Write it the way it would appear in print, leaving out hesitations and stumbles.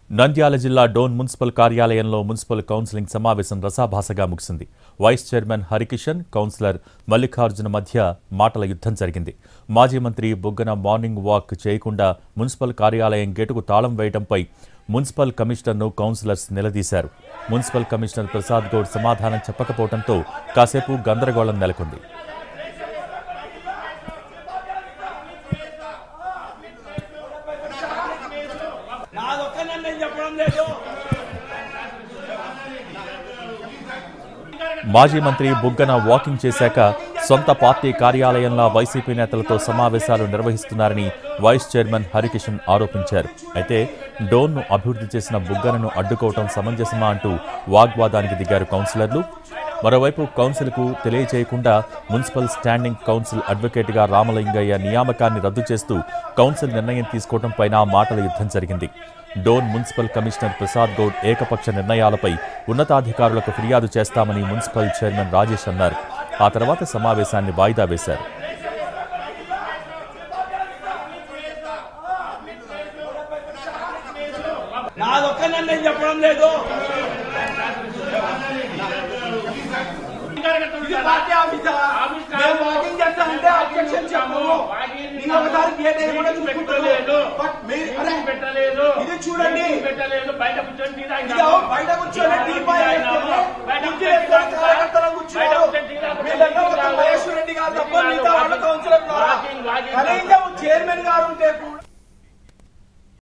నంద్యాల జిల్లా డోన్ మున్సిపల్ కార్యాలయంలో municipal counselling సమావేశం రసాభాసగా ముగిసింది. Vice chairman Harikishan, councillor Mallikarjuna మధ్య మాటల యుద్ధం జరిగింది. మాజీ మంత్రి బుగ్గన మార్నింగ్ వాక్ చేయకుండా మున్సిపల్ కార్యాలయం గేటుకు తాళం వేయడంపై మున్సిపల్ కమిషనర్ను కౌన్సిలర్స్ నిలదీశారు. మున్సిపల్ కమిషనర్ ప్రసాద్ గౌడ్ సమాధానం చెప్పకపోవడంతో కాసేపు గందరగోళం నెలకొంది. మాజీ మంత్రి బుగ్గన వాకింగ్ చేశాక సొంత పార్టీ కార్యాలయంలో వైసీపీ నేతలతో సమావేశాలు నిర్వహిస్తున్నారని వైస్ చైర్మన్ హరికిషన్ ఆరోపించారు. అయితే డోన్ను అభివృద్ధి చేసిన బుగ్గనను అడ్డుకోవడం సమంజసమా అంటూ వాగ్వాదానికి దిగారు కౌన్సిలర్లు. మరోవైపు కౌన్సిల్కు తెలియజేయకుండా మున్సిపల్ స్టాండింగ్ కౌన్సిల్ అడ్వకేట్గా రామలింగయ్య నియామకాన్ని రద్దు చేస్తూ కౌన్సిల్ నిర్ణయం తీసుకోవడంపై మాటల యుద్ధం జరిగింది. డోన్ మున్సిపల్ కమిషనర్ ప్రసాద్ గౌడ్ ఏకపక్ష నిర్ణయాలపై ఉన్నతాధికారులకు ఫిర్యాదు చేస్తామని మున్సిపల్ చైర్మన్ రాజేష్ అన్నారు. ఆ తర్వాత సమావేశాన్ని వాయిదా వేశారు. ఇది చూడండి, బయట కూర్చొని చైర్మన్ గారు ఉంటే